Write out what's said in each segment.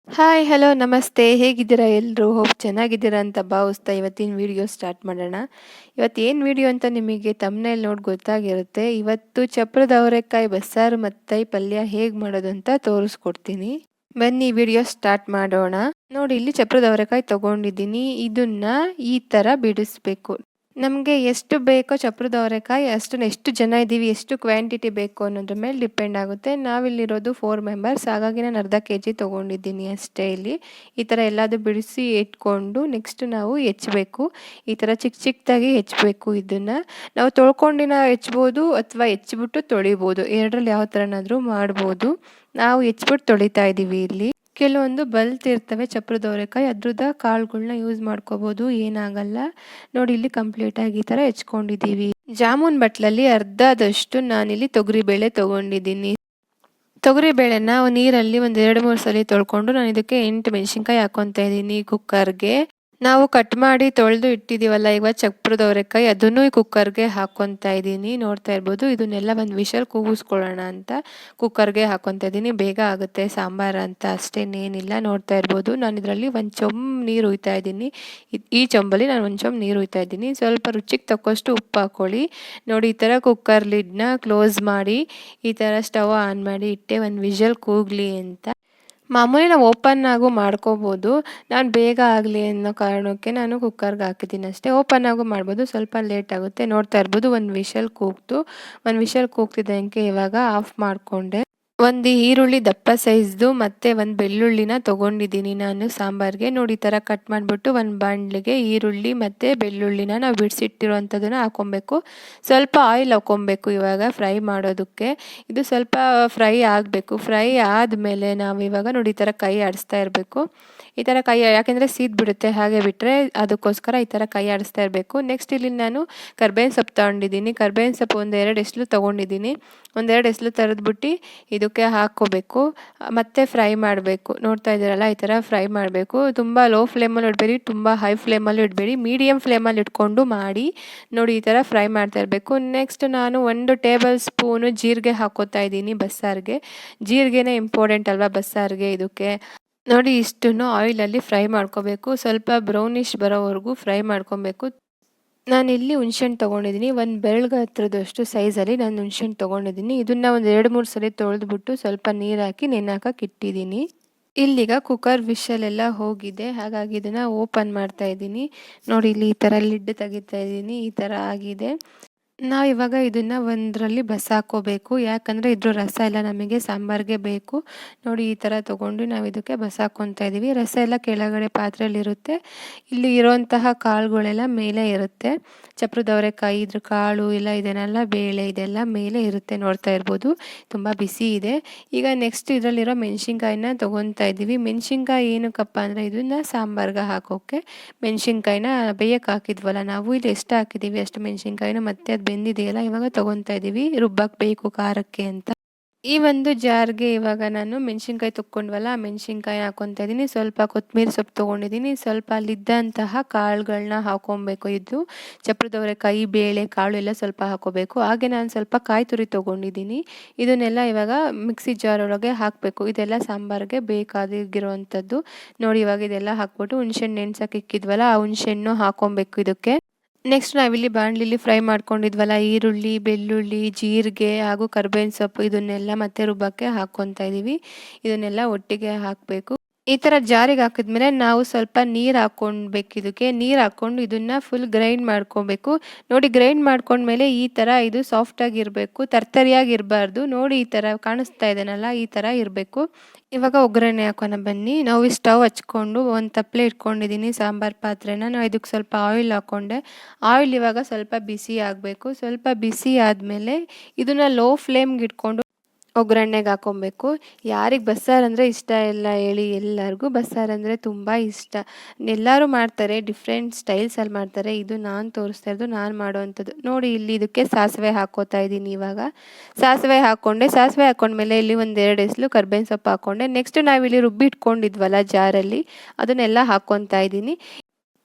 Hi, hello, ನಮಸ್ತೆ. ಹೇಗಿದ್ದೀರಾ ಎಲ್ರು? ಹೋಪ್ ಚೆನ್ನಾಗಿದ್ದೀರಾ ಅಂತ ಭಾವಿಸ್ತಾ ಇವತ್ತಿನ ವಿಡಿಯೋ ಸ್ಟಾರ್ಟ್ ಮಾಡೋಣ. ಇವತ್ತೇನು ವಿಡಿಯೋ ಅಂತ ನಿಮಗೆ ತಮ್ನೇಲ್ ನೋಡಿ ಗೊತ್ತಾಗಿರುತ್ತೆ. ಇವತ್ತು ಚಪ್ರದ ಅವರೆಕಾಯಿ ಬಸ್ಸಾರು ಮತ್ತು ಪಲ್ಯ ಹೇಗೆ ಮಾಡೋದು ಅಂತ ತೋರಿಸ್ಕೊಡ್ತೀನಿ. ಬನ್ನಿ ವಿಡಿಯೋ ಸ್ಟಾರ್ಟ್ ಮಾಡೋಣ. ನೋಡಿ, ಇಲ್ಲಿ ಚಪ್ರದ ಅವರೆಕಾಯಿ ತೊಗೊಂಡಿದ್ದೀನಿ. ಇದನ್ನ ಈ ಥರ ಬಿಡಿಸ್ಬೇಕು. ನಮಗೆ ಎಷ್ಟು ಬೇಕೋ ಚಪ್ರದ ಅವರೆಕಾಯಿ ಎಷ್ಟು ಜನ ಇದ್ದೀವಿ, ಎಷ್ಟು ಕ್ವಾಂಟಿಟಿ ಬೇಕು ಅನ್ನೋದ್ರ ಮೇಲೆ ಡಿಪೆಂಡ್ ಆಗುತ್ತೆ. ನಾವಿಲ್ಲಿರೋದು 4 ಮೆಂಬರ್ಸ್, ಹಾಗಾಗಿ ನಾನು ಅರ್ಧ ಕೆಜಿ ತೊಗೊಂಡಿದ್ದೀನಿ ಅಷ್ಟೇ. ಇಲ್ಲಿ ಈ ಥರ ಎಲ್ಲದೂ ಬಿಡಿಸಿ ಇಟ್ಕೊಂಡು ನೆಕ್ಸ್ಟ್ ನಾವು ಹೆಚ್ಚಬೇಕು. ಈ ಥರ ಚಿಕ್ಕದಾಗಿ ಹೆಚ್ಚಬೇಕು. ಇದನ್ನು ನಾವು ತೊಳ್ಕೊಂಡಿನ ಹೆಚ್ಚಬೋದು ಅಥವಾ ಹೆಚ್ಚಿಬಿಟ್ಟು ತೊಳಿಬೋದು. ಎರಡರಲ್ಲಿ ಯಾವ ಥರನಾದರೂ ಮಾಡ್ಬೋದು. ನಾವು ಹೆಚ್ಚಿಬಿಟ್ಟು ತೊಳಿತಾ ಇದ್ದೀವಿ. ಇಲ್ಲಿ ಕೆಲವೊಂದು ಬಲ್ತಿರ್ತವೆ ಚಪ್ರದ ಅವರೆಕಾಯಿ, ಅದ್ರದ್ದು ಕಾಳುಗಳನ್ನ ಯೂಸ್ ಮಾಡ್ಕೋಬೋದು, ಏನಾಗಲ್ಲ. ನೋಡಿ, ಇಲ್ಲಿ ಕಂಪ್ಲೀಟಾಗಿ ಈ ಥರ ಹೆಚ್ಕೊಂಡಿದ್ದೀವಿ. ಜಾಮೂನ್ ಬಟ್ಲಲ್ಲಿ ಅರ್ಧದಷ್ಟು ನಾನಿಲ್ಲಿ ತೊಗರಿಬೇಳೆ ತೊಗೊಂಡಿದ್ದೀನಿ. ತೊಗರಿಬೇಳೆನ ನೀರಲ್ಲಿ ಒಂದು 2-3 ಸಲ ತೊಳ್ಕೊಂಡು ನಾನು ಇದಕ್ಕೆ 8 ಮೆಣಸಿನ್ಕಾಯಿ ಹಾಕ್ಕೊತಾ ಇದ್ದೀನಿ ಕುಕ್ಕರ್ಗೆ. ನಾವು ಕಟ್ ಮಾಡಿ ತೊಳೆದು ಇಟ್ಟಿದ್ದೀವಲ್ಲ ಇವಾಗ ಚಪ್ರದ ಅವರೆಕಾಯಿ, ಅದನ್ನು ಈ ಕುಕ್ಕರ್ಗೆ ಹಾಕ್ಕೊತಾ ಇದ್ದೀನಿ. ನೋಡ್ತಾ ಇರ್ಬೋದು. ಇದನ್ನೆಲ್ಲ ಒಂದು ವಿಷಲ್ ಕೂಗಿಸ್ಕೊಳ್ಳೋಣ ಅಂತ ಕುಕ್ಕರ್ಗೆ ಹಾಕ್ಕೊತಾ ಇದ್ದೀನಿ. ಬೇಗ ಆಗುತ್ತೆ ಸಾಂಬಾರು ಅಂತ ಅಷ್ಟೇನೇನಿಲ್ಲ. ನೋಡ್ತಾ ಇರ್ಬೋದು. ನಾನು ಇದರಲ್ಲಿ ಒಂದು ಚೊಂಬು ನೀರು ಹುಯ್ತಾ ಇದ್ದೀನಿ. ಈ ಚೊಂಬಲ್ಲಿ ನಾನು ಒಂದು ಚೊಂಬು ನೀರು ಹುಯ್ತಾ ಇದ್ದೀನಿ. ಸ್ವಲ್ಪ ರುಚಿಗೆ ತಕ್ಕಷ್ಟು ಉಪ್ಪು ಹಾಕ್ಕೊಳ್ಳಿ. ನೋಡಿ, ಈ ಥರ ಕುಕ್ಕರ್ ಲಿಡ್ನ ಕ್ಲೋಸ್ ಮಾಡಿ ಈ ಥರ ಸ್ಟವ್ ಆನ್ ಮಾಡಿ ಇಟ್ಟೆ ಒಂದು ವಿಷಲ್ ಕೂಗಲಿ ಅಂತ. ಮಾಮೂಲಿ ನಾವು ಓಪನ್ ಆಗು ಮಾಡ್ಕೋಬೋದು. ನಾನು ಬೇಗ ಆಗಲಿ ಅನ್ನೋ ಕಾರಣಕ್ಕೆ ನಾನು ಕುಕ್ಕರ್ಗೆ ಹಾಕಿದ್ದೀನಿ ಅಷ್ಟೇ. ಓಪನ್ ಆಗು ಮಾಡ್ಬೋದು, ಸ್ವಲ್ಪ ಲೇಟ್ ಆಗುತ್ತೆ. ನೋಡ್ತಾ ಇರ್ಬೋದು. ಒಂದು ವಿಷಲ್ ಕೂಗ್ತಿದ್ದಂಗೆ ಇವಾಗ ಆಫ್ ಮಾಡಿಕೊಂಡೆ. ಒಂದು ಈರುಳ್ಳಿ ದಪ್ಪ ಸೈಜ್ದು ಮತ್ತು ಒಂದು ಬೆಳ್ಳುಳ್ಳಿನ ತೊಗೊಂಡಿದ್ದೀನಿ ನಾನು ಸಾಂಬಾರಿಗೆ. ನೋಡಿ, ಈ ಥರ ಕಟ್ ಮಾಡಿಬಿಟ್ಟು ಒಂದು ಬಾಣಲಿಗೆ ಈರುಳ್ಳಿ ಮತ್ತು ಬೆಳ್ಳುಳ್ಳಿನ ನಾವು ಬಿಡಿಸಿಟ್ಟಿರೋವಂಥದ್ದನ್ನು ಹಾಕ್ಕೊಬೇಕು. ಸ್ವಲ್ಪ ಆಯಿಲ್ ಹಾಕ್ಕೊಬೇಕು ಇವಾಗ ಫ್ರೈ ಮಾಡೋದಕ್ಕೆ. ಇದು ಸ್ವಲ್ಪ ಫ್ರೈ ಆಗಬೇಕು. ಫ್ರೈ ಆದಮೇಲೆ ನಾವು ಇವಾಗ ನೋಡಿ ಈ ಥರ ಕೈ ಆಡಿಸ್ತಾ ಇರಬೇಕು. ಈ ಥರ ಕೈ, ಯಾಕೆಂದರೆ ಬಿಡುತ್ತೆ ಹಾಗೆ ಬಿಟ್ಟರೆ, ಅದಕ್ಕೋಸ್ಕರ ಈ ಥರ ಕೈ ಆಡಿಸ್ತಾ ಇರಬೇಕು. ನೆಕ್ಸ್ಟ್ ಇಲ್ಲಿ ನಾನು ಕರ್ಬೇವಿನ ಸೊಪ್ಪು ತೊಗೊಂಡಿದ್ದೀನಿ. ಕರ್ಬೇವಿನ ಸೊಪ್ಪು 1-2 ಎಸ್ಲು ತೊಗೊಂಡಿದ್ದೀನಿ. 1-2 ಎಸ್ಲು ತರದ್ಬಿಟ್ಟು ಇದಕ್ಕೆ ಹಾಕ್ಕೋಬೇಕು ಮತ್ತು ಫ್ರೈ ಮಾಡಬೇಕು. ನೋಡ್ತಾ ಇದ್ದೀರಲ್ಲ, ಈ ಥರ ಫ್ರೈ ಮಾಡಬೇಕು. ತುಂಬ ಲೋ ಫ್ಲೇಮಲ್ಲಿ ಇಡಬೇಡಿ, ತುಂಬ ಹೈ ಫ್ಲೇಮಲ್ಲಿ ಇಡಬೇಡಿ, ಮೀಡಿಯಮ್ ಫ್ಲೇಮಲ್ಲಿ ಇಟ್ಕೊಂಡು ಮಾಡಿ. ನೋಡಿ, ಈ ಥರ ಫ್ರೈ ಮಾಡ್ತಾ ಇರಬೇಕು. ನೆಕ್ಸ್ಟ್ ನಾನು 1 ಟೇಬಲ್ ಸ್ಪೂನು ಜೀರಿಗೆ ಹಾಕ್ಕೋತಾ ಇದ್ದೀನಿ ಬಸ್ಸಾರಿಗೆ. ಜೀರಿಗೆನೇ ಇಂಪಾರ್ಟೆಂಟ್ ಅಲ್ವಾ ಬಸ್ಸಾರಿಗೆ. ಇದಕ್ಕೆ ನೋಡಿ, ಇಷ್ಟನ್ನು ಆಯಿಲಲ್ಲಿ ಫ್ರೈ ಮಾಡ್ಕೋಬೇಕು. ಸ್ವಲ್ಪ ಬ್ರೌನಿಷ್ ಬರೋವರೆಗೂ ಫ್ರೈ ಮಾಡ್ಕೊಬೇಕು. ನಾನಿಲ್ಲಿ ಹುಣ್ಸೆಹಣ್ಣು ತೊಗೊಂಡಿದ್ದೀನಿ. ಒಂದು ಬೆರಳಿಗೆ ಹತ್ರದಷ್ಟು ಸೈಜಲ್ಲಿ ನಾನು ಹುಣ್ಸೆಹಣ್ಣು ತೊಗೊಂಡಿದ್ದೀನಿ. ಇದನ್ನು ಒಂದು 2-3 ಸಲ ತೊಳೆದ್ಬಿಟ್ಟು ಸ್ವಲ್ಪ ನೀರು ಹಾಕಿ ನೆನೆಹಾಕಕ್ಕೆ ಇಟ್ಟಿದ್ದೀನಿ. ಇಲ್ಲಿಗ ಕುಕ್ಕರ್ ವಿಷಲೆಲ್ಲ ಹೋಗಿದೆ, ಹಾಗಾಗಿ ಇದನ್ನು ಓಪನ್ ಮಾಡ್ತಾ ಇದ್ದೀನಿ. ನೋಡಿ, ಇಲ್ಲಿ ಈ ಥರ ಲಿಡ್ ತೆಗಿತಾ ಇದ್ದೀನಿ. ಈ ಥರ ಆಗಿದೆ. ನಾವು ಇವಾಗ ಇದನ್ನು ಒಂದರಲ್ಲಿ ಬಸಾಕೋಬೇಕು, ಯಾಕಂದರೆ ಇದ್ರ ರಸ ಎಲ್ಲ ನಮಗೆ ಸಾಂಬಾರಿಗೆ ಬೇಕು. ನೋಡಿ, ಈ ಥರ ತೊಗೊಂಡು ನಾವು ಇದಕ್ಕೆ ಬಸಾಕೊತಾ ಇದ್ದೀವಿ. ರಸ ಎಲ್ಲ ಕೆಳಗಡೆ ಪಾತ್ರೆಯಲ್ಲಿರುತ್ತೆ. ಇಲ್ಲಿ ಇರೋಂತಹ ಕಾಳುಗಳೆಲ್ಲ ಮೇಲೆ ಇರುತ್ತೆ. ಚಪ್ರದ ಅವರೆಕಾಯಿ ಇದ್ರ ಕಾಳು ಇಲ್ಲ, ಇದನ್ನೆಲ್ಲ ಬೇಳೆ ಇದೆಲ್ಲ ಮೇಲೆ ಇರುತ್ತೆ. ನೋಡ್ತಾ ಇರ್ಬೋದು, ತುಂಬ ಬಿಸಿ ಇದೆ. ಈಗ ನೆಕ್ಸ್ಟ್ ಇದರಲ್ಲಿರೋ ಮೆಣಸಿನ್ಕಾಯಿನ ತೊಗೊತಾ ಇದ್ದೀವಿ. ಮೆಣಸಿನ್ಕಾಯಿ ಏನಕ್ಕಪ್ಪ ಅಂದರೆ ಇದನ್ನು ಸಾಂಬಾರ್ಗೆ ಹಾಕೋಕ್ಕೆ. ಮೆಣಸಿನ್ಕಾಯಿನ ಬೇಯಕ್ಕೆ ಹಾಕಿದ್ವಲ್ಲ ನಾವು, ಇಲ್ಲಿ ಎಷ್ಟು ಹಾಕಿದ್ದೀವಿ ಅಷ್ಟು ಮೆಣಸಿನ್ಕಾಯಿನ ಮತ್ತೆ ಅದು ಬೆಂದಿದೆಯಲ್ಲ ಇವಾಗ ತೊಗೊತಾ ಇದ್ದೀವಿ, ರುಬ್ಬಕ್ಕೆ ಬೇಕು ಖಾರಕ್ಕೆ ಅಂತ. ಈ ಒಂದು ಜಾರ್ಗೆ ಇವಾಗ ನಾನು ಮೆಣಸಿನ್ಕಾಯಿ ತೊಗೊಂಡ್ವಲ್ಲ ಆ ಮೆಣಸಿನ್ಕಾಯಿ ಹಾಕ್ಕೊತಾ ಇದ್ದೀನಿ. ಸ್ವಲ್ಪ ಕೊತ್ತಂಬರಿ ಸೊಪ್ಪು ತೊಗೊಂಡಿದ್ದೀನಿ. ಸ್ವಲ್ಪ ಅಲ್ಲಿದ್ದಂತಹ ಕಾಳುಗಳನ್ನ ಹಾಕ್ಕೊಬೇಕು. ಇದು ಚಪ್ರದ ಅವರೆಕಾಯಿ, ಬೇಳೆ ಕಾಳು ಎಲ್ಲ ಸ್ವಲ್ಪ ಹಾಕ್ಕೋಬೇಕು. ಹಾಗೆ ನಾನು ಸ್ವಲ್ಪ ಕಾಯಿ ತುರಿ ತೊಗೊಂಡಿದ್ದೀನಿ. ಇದನ್ನೆಲ್ಲ ಇವಾಗ ಮಿಕ್ಸಿ ಜಾರ್ ಒಳಗೆ ಹಾಕಬೇಕು. ಇದೆಲ್ಲ ಸಾಂಬಾರಿಗೆ ಬೇಕಾಗಿರುವಂಥದ್ದು. ನೋಡಿ, ಇವಾಗ ಇದೆಲ್ಲ ಹಾಕ್ಬಿಟ್ಟು ಹುಣ್ಸೆಹಣ್ಣು ನೆನ್ಸಕ್ಕೆ ಇಕ್ಕಿದ್ವಲ್ಲ ಆ ಹುಣ್ಸೆಹಣ್ಣು ಹಾಕ್ಕೊಬೇಕು ಇದಕ್ಕೆ. ನೆಕ್ಸ್ಟ್ ನಾವಿಲ್ಲಿ ಬಾಣಲಿಲಿ ಫ್ರೈ ಮಾಡ್ಕೊಂಡಿದ್ವಲ್ಲ ಈರುಳ್ಳಿ, ಬೆಳ್ಳುಳ್ಳಿ, ಜೀರಿಗೆ ಹಾಗೂ ಕರ್ಬೇವಿನ ಸೊಪ್ಪು, ಇದನ್ನೆಲ್ಲ ಮತ್ತೆ ರುಬ್ಬಕ್ಕೆ ಹಾಕ್ಕೊತಾ ಇದ್ದೀವಿ. ಇದನ್ನೆಲ್ಲ ಒಟ್ಟಿಗೆ ಹಾಕಬೇಕು. ಈ ಥರ ಜಾರಿಗೆ ಹಾಕಿದ್ಮೇಲೆ ನಾವು ಸ್ವಲ್ಪ ನೀರು ಹಾಕ್ಕೊಳ್ಬೇಕು. ಇದಕ್ಕೆ ನೀರು ಹಾಕ್ಕೊಂಡು ಇದನ್ನು ಫುಲ್ ಗ್ರೈಂಡ್ ಮಾಡ್ಕೊಬೇಕು. ನೋಡಿ, ಗ್ರೈಂಡ್ ಮಾಡ್ಕೊಂಡ್ಮೇಲೆ ಈ ಥರ ಇದು ಸಾಫ್ಟಾಗಿರಬೇಕು, ತರ್ತರಿಯಾಗಿ ಇರಬಾರ್ದು. ನೋಡಿ, ಈ ಥರ ಕಾಣಿಸ್ತಾ ಇದೆನಲ್ಲ, ಈ ಥರ ಇರಬೇಕು. ಇವಾಗ ಒಗ್ಗರಣೆ ಹಾಕೋಣ ಬನ್ನಿ. ನಾವು ಈ ಸ್ಟವ್ ಹಚ್ಕೊಂಡು ಒಂದು ತಪ್ಪಲೆ ಇಟ್ಕೊಂಡಿದ್ದೀನಿ ಸಾಂಬಾರು ಪಾತ್ರೆನ. ನಾವು ಇದಕ್ಕೆ ಸ್ವಲ್ಪ ಆಯಿಲ್ ಹಾಕ್ಕೊಂಡೆ. ಆಯಿಲ್ ಇವಾಗ ಸ್ವಲ್ಪ ಬಿಸಿ ಆಗಬೇಕು. ಸ್ವಲ್ಪ ಬಿಸಿ ಆದಮೇಲೆ ಇದನ್ನು ಲೋ ಫ್ಲೇಮ್ಗೆ ಇಟ್ಕೊಂಡು ಒಗ್ಗರಣೆಗೆ ಹಾಕ್ಕೊಬೇಕು. ಯಾರಿಗೆ ಬಸ್ಸಾರು ಅಂದರೆ ಇಷ್ಟ ಇಲ್ಲ ಹೇಳಿ? ಎಲ್ಲರಿಗೂ ಬಸ್ಸಾರು ಅಂದರೆ ತುಂಬ ಇಷ್ಟ. ಎಲ್ಲರೂ ಮಾಡ್ತಾರೆ, ಡಿಫ್ರೆಂಟ್ ಸ್ಟೈಲ್ಸಲ್ಲಿ ಮಾಡ್ತಾರೆ. ಇದು ನಾನು ತೋರಿಸ್ತಾ ಇರೋದು ನಾನು ಮಾಡೋವಂಥದ್ದು. ನೋಡಿ, ಇಲ್ಲಿ ಇದಕ್ಕೆ ಸಾಸಿವೆ ಹಾಕ್ಕೋತಾ ಇದ್ದೀನಿ. ಇವಾಗ ಸಾಸಿವೆ ಹಾಕ್ಕೊಂಡ್ಮೇಲೆ ಇಲ್ಲಿ 1-2 ಎಸ್ಲು ಕರ್ಬೇವಿನ ಸೊಪ್ಪು ಹಾಕ್ಕೊಂಡೆ. ನೆಕ್ಸ್ಟ್ ನಾವಿಲ್ಲಿ ರುಬ್ಬಿ ಇಟ್ಕೊಂಡಿದ್ವಲ್ಲ ಜಾರಲ್ಲಿ, ಅದನ್ನೆಲ್ಲ ಹಾಕ್ಕೊತಾ ಇದ್ದೀನಿ.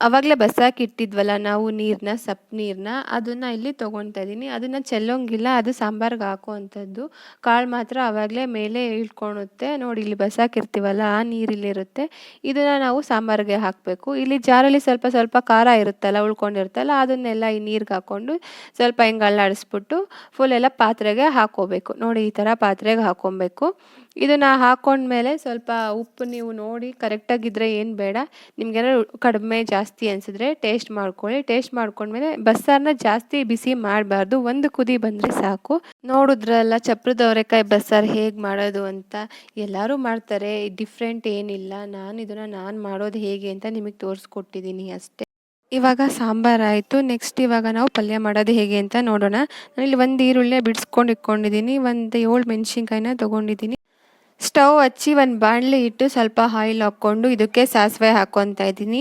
ಅವಾಗಲೇ ಬಸಾಕಿ ಇಟ್ಟಿದ್ವಲ್ಲ ನಾವು ನೀರನ್ನ ಸಪ್ಪು ನೀರನ್ನ ಅದನ್ನು ಇಲ್ಲಿ ತೊಗೊಳ್ತಾ ಇದ್ದೀನಿ. ಅದನ್ನು ಚೆಲ್ಲೋಂಗಿಲ್ಲ, ಅದು ಸಾಂಬಾರ್ಗೆ ಹಾಕುವಂಥದ್ದು. ಕಾಳು ಮಾತ್ರ ಆವಾಗಲೇ ಮೇಲೆ ಇಳ್ಕೊಳುತ್ತೆ ನೋಡಿ, ಇಲ್ಲಿ ಬಸಾಕಿರ್ತೀವಲ್ಲ ಆ ನೀರಿಲ್ಲಿರುತ್ತೆ. ಇದನ್ನು ನಾವು ಸಾಂಬಾರಿಗೆ ಹಾಕಬೇಕು. ಇಲ್ಲಿ ಜಾರಲ್ಲಿ ಸ್ವಲ್ಪ ಸ್ವಲ್ಪ ಖಾರ ಇರುತ್ತಲ್ಲ ಉಳ್ಕೊಂಡಿರುತ್ತಲ್ಲ, ಅದನ್ನೆಲ್ಲ ಈ ನೀರಿಗೆ ಹಾಕ್ಕೊಂಡು ಸ್ವಲ್ಪ ಹಿಂಗೆ ಅಲ್ಲಾಡಿಸ್ಬಿಟ್ಟು ಫುಲ್ ಎಲ್ಲ ಪಾತ್ರೆಗೆ ಹಾಕ್ಕೋಬೇಕು ನೋಡಿ. ಈ ಥರ ಪಾತ್ರೆಗೆ ಹಾಕ್ಕೊಬೇಕು. ಇದನ್ನು ಹಾಕ್ಕೊಂಡ್ಮೇಲೆ ಸ್ವಲ್ಪ ಉಪ್ಪು ನೀವು ನೋಡಿ ಕರೆಕ್ಟಾಗಿದ್ದರೆ ಏನು ಬೇಡ, ನಿಮಗೇನಾದ್ರು ಕಡಿಮೆ ಜಾಸ್ತಿ ಅನಿಸಿದ್ರೆ ಟೇಸ್ಟ್ ಮಾಡ್ಕೊಳ್ಳಿ. ಟೇಸ್ಟ್ ಮಾಡ್ಕೊಂಡ್ಮೇಲೆ ಬಸ್ಸಾರನ್ನ ಜಾಸ್ತಿ ಬಿಸಿ ಮಾಡಬಾರ್ದು, ಒಂದು ಕುದಿ ಬಂದರೆ ಸಾಕು. ನೋಡಿದ್ರಲ್ಲ ಚಪ್ರದ ಅವರೆಕಾಯಿ ಬಸ್ಸಾರು ಹೇಗೆ ಮಾಡೋದು ಅಂತ. ಎಲ್ಲರೂ ಮಾಡ್ತಾರೆ, ಡಿಫ್ರೆಂಟ್ ಏನಿಲ್ಲ. ನಾನು ಮಾಡೋದು ಹೇಗೆ ಅಂತ ನಿಮಗೆ ತೋರಿಸ್ಕೊಟ್ಟಿದ್ದೀನಿ ಅಷ್ಟೇ. ಇವಾಗ ಸಾಂಬಾರಾಯಿತು. ನೆಕ್ಸ್ಟ್ ಇವಾಗ ನಾವು ಪಲ್ಯ ಮಾಡೋದು ಹೇಗೆ ಅಂತ ನೋಡೋಣ. ನಾನಿಲ್ಲಿ ಒಂದು ಈರುಳ್ಳಿ ಬಿಡಿಸ್ಕೊಂಡು ಇಟ್ಕೊಂಡಿದ್ದೀನಿ, ಒಂದು 7 ಮೆಣಸಿನ್ಕಾಯಿನ ತೊಗೊಂಡಿದ್ದೀನಿ. ಸ್ಟವ್ ಹಚ್ಚಿ ಒಂದು ಬಾಣಲಿ ಇಟ್ಟು ಸ್ವಲ್ಪ ಆಯಿಲ್ ಹಾಕ್ಕೊಂಡು ಇದಕ್ಕೆ ಸಾಸಿವೆ ಹಾಕ್ಕೊತಾ ಇದ್ದೀನಿ.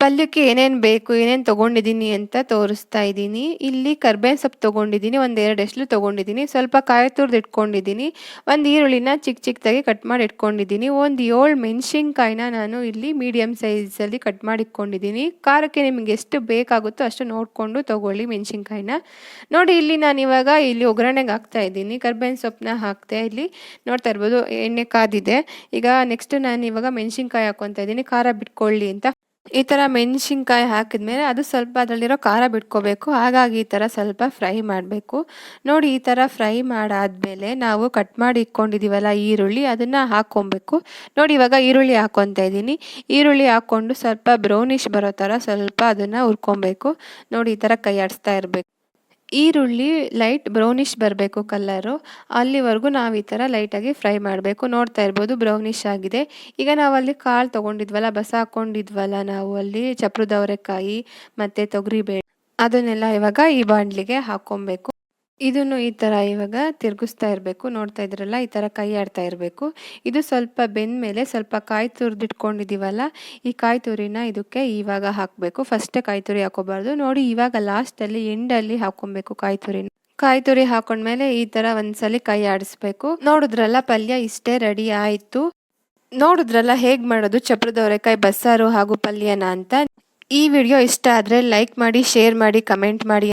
ಪಲ್ಯಕ್ಕೆ ಏನೇನು ಬೇಕು, ಏನೇನು ತೊಗೊಂಡಿದ್ದೀನಿ ಅಂತ ತೋರಿಸ್ತಾ ಇದ್ದೀನಿ. ಇಲ್ಲಿ ಕರ್ಬೇವಿನ ಸೊಪ್ಪು ತೊಗೊಂಡಿದ್ದೀನಿ, ಒಂದು 2 ಎಸ್ಳು ತೊಗೊಂಡಿದ್ದೀನಿ. ಸ್ವಲ್ಪ ಕಾಯಿ ತುರಿದು ಇಟ್ಕೊಂಡಿದ್ದೀನಿ. ಒಂದು ಈರುಳ್ಳಿನ ಚಿಕ್ಕ ಚಿಕ್ಕದಾಗಿ ಕಟ್ ಮಾಡಿ ಇಟ್ಕೊಂಡಿದ್ದೀನಿ. ಒಂದು 7 ಮೆಣಸಿನ್ಕಾಯಿನ ನಾನು ಇಲ್ಲಿ ಮೀಡಿಯಮ್ ಸೈಜಲ್ಲಿ ಕಟ್ ಮಾಡಿ ಇಟ್ಕೊಂಡಿದ್ದೀನಿ. ಖಾರಕ್ಕೆ ನಿಮಗೆ ಎಷ್ಟು ಬೇಕಾಗುತ್ತೋ ಅಷ್ಟು ನೋಡಿಕೊಂಡು ತೊಗೊಳ್ಳಿ ಮೆಣಸಿನ್ಕಾಯಿನ. ನೋಡಿ, ಇಲ್ಲಿ ನಾನು ಇವಾಗ ಇಲ್ಲಿ ಒಗ್ಗರಣೆಗೆ ಹಾಕ್ತಾ ಇದ್ದೀನಿ. ಕರ್ಬೇವಿನ ಸೊಪ್ಪನ್ನ ಹಾಕ್ತೆ, ಇಲ್ಲಿ ನೋಡ್ತಾ ಇರ್ಬೋದು ಎಣ್ಣೆ ಕಾದಿದೆ. ಈಗ ನೆಕ್ಸ್ಟ್ ನಾನು ಇವಾಗ ಮೆಣಸಿನ್ಕಾಯಿ ಹಾಕ್ಕೊತಾ ಇದ್ದೀನಿ, ಖಾರ ಬಿಟ್ಕೊಳ್ಳಿ ಅಂತ. ಈ ಥರ ಮೆಣಸಿನ್ಕಾಯಿ ಹಾಕಿದ್ಮೇಲೆ ಅದು ಸ್ವಲ್ಪ ಅದರಲ್ಲಿರೋ ಖಾರ ಬಿಟ್ಕೋಬೇಕು. ಹಾಗಾಗಿ ಈ ಥರ ಸ್ವಲ್ಪ ಫ್ರೈ ಮಾಡಬೇಕು ನೋಡಿ. ಈ ಥರ ಫ್ರೈ ಮಾಡಾದಮೇಲೆ ನಾವು ಕಟ್ ಮಾಡಿ ಇಟ್ಕೊಂಡಿದ್ದೀವಲ್ಲ ಈರುಳ್ಳಿ, ಅದನ್ನು ಹಾಕ್ಕೊಬೇಕು ನೋಡಿ. ಇವಾಗ ಈರುಳ್ಳಿ ಹಾಕ್ಕೊತಾ ಇದ್ದೀನಿ. ಈರುಳ್ಳಿ ಹಾಕ್ಕೊಂಡು ಸ್ವಲ್ಪ ಬ್ರೌನಿಷ್ ಬರೋ ಥರ ಸ್ವಲ್ಪ ಅದನ್ನು ಹುರ್ಕೊಬೇಕು ನೋಡಿ. ಈ ಥರ ಕೈ ಆಡಿಸ್ತಾ ಇರಬೇಕು. ಈರುಳ್ಳಿ ಲೈಟ್ ಬ್ರೌನಿಷ್ ಬರಬೇಕು ಕಲ್ಲರು, ಅಲ್ಲಿವರೆಗೂ ನಾವು ಈ ಥರ ಲೈಟಾಗಿ ಫ್ರೈ ಮಾಡಬೇಕು. ನೋಡ್ತಾ ಇರ್ಬೋದು ಬ್ರೌನಿಷ್ ಆಗಿದೆ. ಈಗ ನಾವಲ್ಲಿ ಕಾಳು ತೊಗೊಂಡಿದ್ವಲ್ಲ, ಹಾಕ್ಕೊಂಡಿದ್ವಲ್ಲ ನಾವು ಅಲ್ಲಿ ಚಪ್ರದ ಅವರೆಕಾಯಿ ಮತ್ತು ತೊಗರಿಬೇಳೆ, ಅದನ್ನೆಲ್ಲ ಇವಾಗ ಈ ಬಾಣಲಿಗೆ ಹಾಕ್ಕೊಬೇಕು. ಇದನ್ನು ಈ ಥರ ಇವಾಗ ತಿರುಗಿಸ್ತಾ ಇರಬೇಕು. ನೋಡ್ತಾ ಇದ್ರಲ್ಲ, ಈ ಥರ ಕೈ ಆಡ್ತಾ ಇರಬೇಕು. ಇದು ಸ್ವಲ್ಪ ಬೆಂದ ಮೇಲೆ ಸ್ವಲ್ಪ ಕಾಯಿ ತುರಿದಿಟ್ಕೊಂಡಿದ್ದೀವಲ್ಲ, ಈ ಕಾಯಿ ತುರಿನ ಇದಕ್ಕೆ ಇವಾಗ ಹಾಕಬೇಕು. ಫಸ್ಟೇ ಕಾಯಿ ತುರಿ ಹಾಕೋಬಾರ್ದು ನೋಡಿ. ಇವಾಗ ಲಾಸ್ಟಲ್ಲಿ ಎಂಡಲ್ಲಿ ಹಾಕ್ಕೊಬೇಕು ಕಾಯಿ ತುರಿನ. ಕಾಯಿ ತುರಿ ಹಾಕೊಂಡ್ಮೇಲೆ ಈ ಥರ ಒಂದ್ಸಲಿ ಕೈ ಆಡಿಸ್ಬೇಕು. ನೋಡಿದ್ರಲ್ಲ, ಪಲ್ಯ ಇಷ್ಟೇ ರೆಡಿ ಆಯಿತು. ನೋಡಿದ್ರಲ್ಲ ಹೇಗೆ ಮಾಡೋದು ಚಪ್ರದ ಅವರೆಕಾಯಿ ಬಸ್ಸಾರು ಹಾಗೂ ಪಲ್ಯನ ಅಂತ. ಈ ವಿಡಿಯೋ ಇಷ್ಟ ಆದರೆ ಲೈಕ್ ಮಾಡಿ, ಶೇರ್ ಮಾಡಿ, ಕಮೆಂಟ್ ಮಾಡಿ.